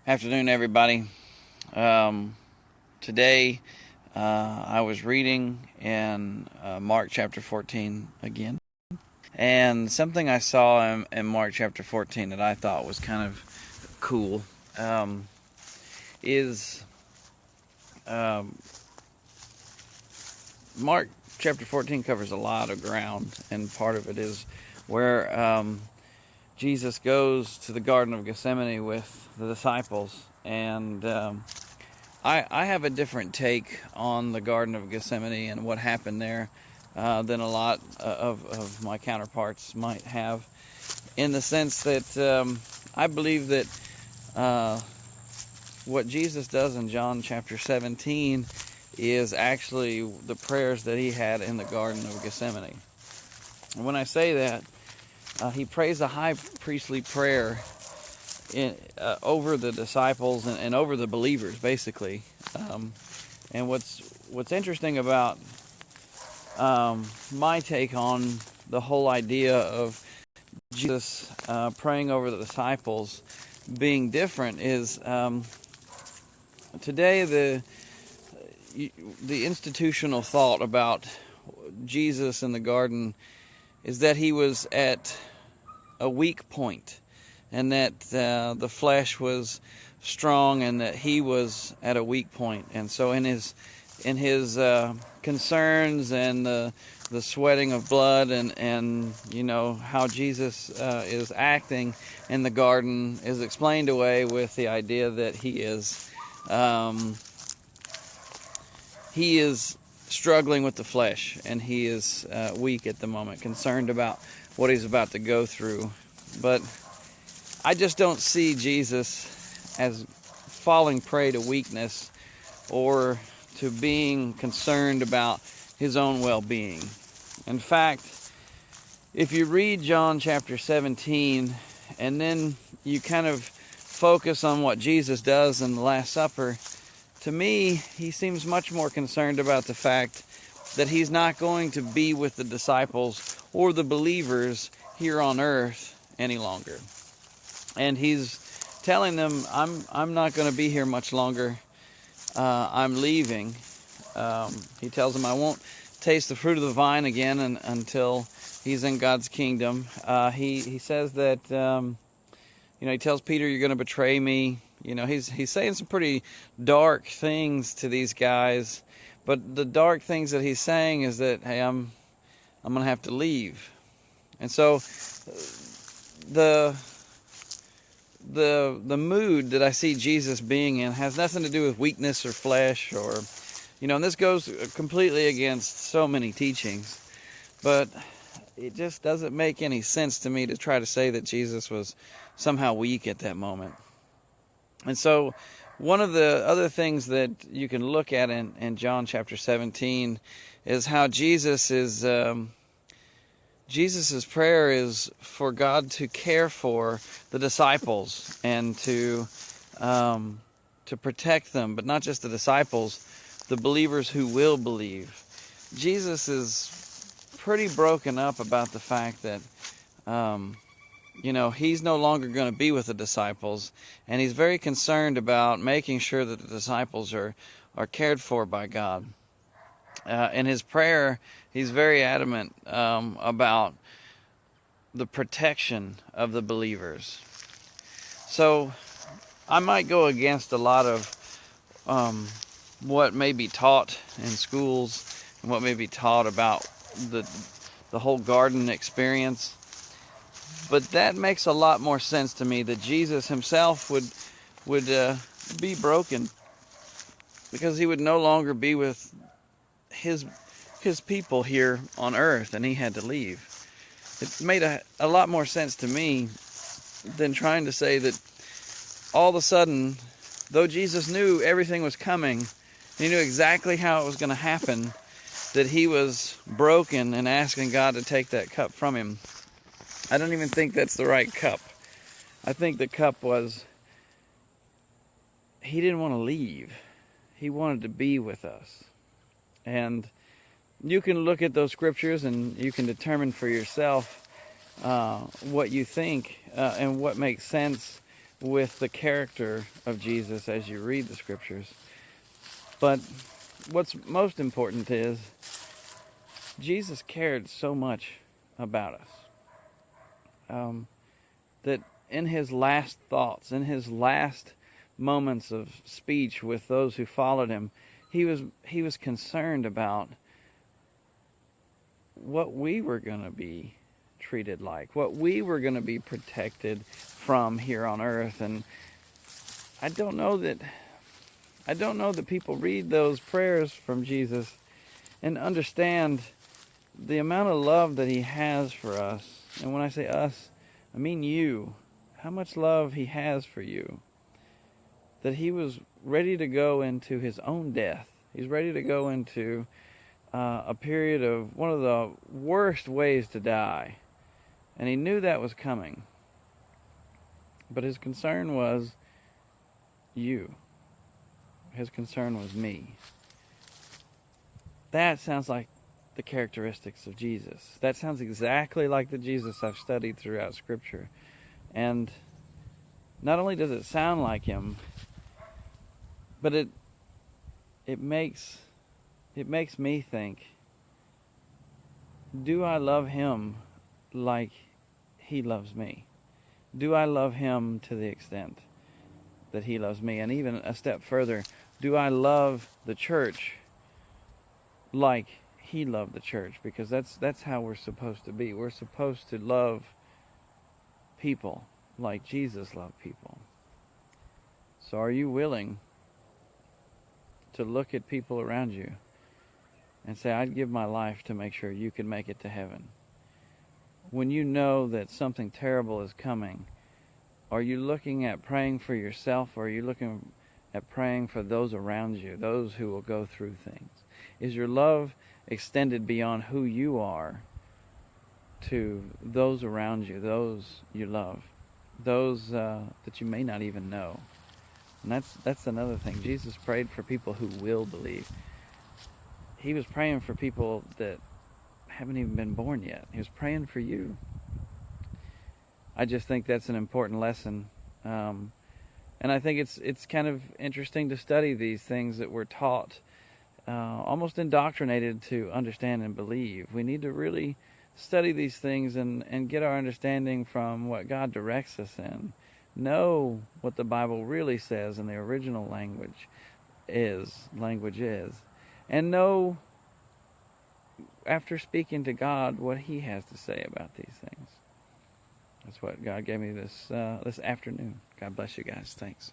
Afternoon, everybody. Today, I was reading in Mark chapter 14 again, and something I saw in Mark chapter 14 that I thought was kind of cool is Mark chapter 14 covers a lot of ground, and part of it is where Jesus goes to the Garden of Gethsemane with the disciples, and I have a different take on the Garden of Gethsemane and what happened there than a lot of my counterparts might have, in the sense that I believe that what Jesus does in John chapter 17 is actually the prayers that he had in the Garden of Gethsemane. And when I say that, he prays a high priestly prayer over the disciples and over the believers, basically. And what's interesting about my take on the whole idea of Jesus praying over the disciples being different is today the institutional thought about Jesus in the garden is that he was at a weak point, and that the flesh was strong, and that he was at a weak point. And so in his concerns and the sweating of blood and you know how Jesus is acting in the garden is explained away with the idea that he is struggling with the flesh, and he is weak at the moment, concerned about what he's about to go through. But I just don't see Jesus as falling prey to weakness or to being concerned about his own well-being. In fact, if you read John chapter 17 and then you kind of focus on what Jesus does in the Last Supper, to me, he seems much more concerned about the fact that he's not going to be with the disciples or the believers here on earth any longer. And he's telling them, I'm not going to be here much longer. I'm leaving. He tells them, I won't taste the fruit of the vine again until he's in God's kingdom. He says that, he tells Peter, you're going to betray me. He's saying some pretty dark things to these guys, but the dark things that he's saying is that, hey, I'm going to have to leave. And so the mood that I see Jesus being in has nothing to do with weakness or flesh or, and this goes completely against so many teachings, but it just doesn't make any sense to me to try to say that Jesus was somehow weak at that moment. And so one of the other things that you can look at in John chapter 17 is how Jesus's prayer is for God to care for the disciples and to protect them, but not just the disciples, the believers who will believe. Jesus is pretty broken up about the fact that he's no longer going to be with the disciples, and he's very concerned about making sure that the disciples are cared for by God. In his prayer, he's very adamant about the protection of the believers. So I might go against a lot of what may be taught in schools and what may be taught about the whole garden experience. But that makes a lot more sense to me, that Jesus himself would be broken because he would no longer be with his people here on earth, and he had to leave. It made a lot more sense to me than trying to say that all of a sudden, though Jesus knew everything was coming, and he knew exactly how it was going to happen, that he was broken and asking God to take that cup from him. I don't even think that's the right cup. I think the cup was, he didn't want to leave. He wanted to be with us. And you can look at those scriptures and you can determine for yourself what you think and what makes sense with the character of Jesus as you read the scriptures. But what's most important is Jesus cared so much about us that in his last thoughts, in his last moments of speech with those who followed him, he was concerned about what we were going to be treated like, what we were going to be protected from here on earth. And I don't know that people read those prayers from Jesus and understand the amount of love that he has for us. And when I say us, I mean you. How much love he has for you. That he was ready to go into his own death. He's ready to go into a period of one of the worst ways to die. And he knew that was coming. But his concern was you. His concern was me. That sounds like the characteristics of Jesus. That sounds exactly like the Jesus I've studied throughout Scripture. And not only does it sound like him, but it makes me think, do I love him like he loves me? Do I love him to the extent that he loves me? And even a step further, do I love the church like he loved the church? Because that's how we're supposed to be. We're supposed to love people like Jesus loved people. So are you willing to look at people around you and say, I'd give my life to make sure you can make it to heaven? When you know that something terrible is coming, are you looking at praying for yourself, or are you looking at praying for those around you, those who will go through things? Is your love extended beyond who you are to those around you, those you love, those that you may not even know? And that's another thing. Jesus prayed for people who will believe. He was praying for people that haven't even been born yet. He was praying for you. I just think that's an important lesson. And I think it's kind of interesting to study these things that we're taught, almost indoctrinated to understand and believe. We need to really study these things and get our understanding from what God directs us in. Know what the Bible really says in the original language is, and know, after speaking to God, what he has to say about these things. That's what God gave me this afternoon. God bless you guys. Thanks.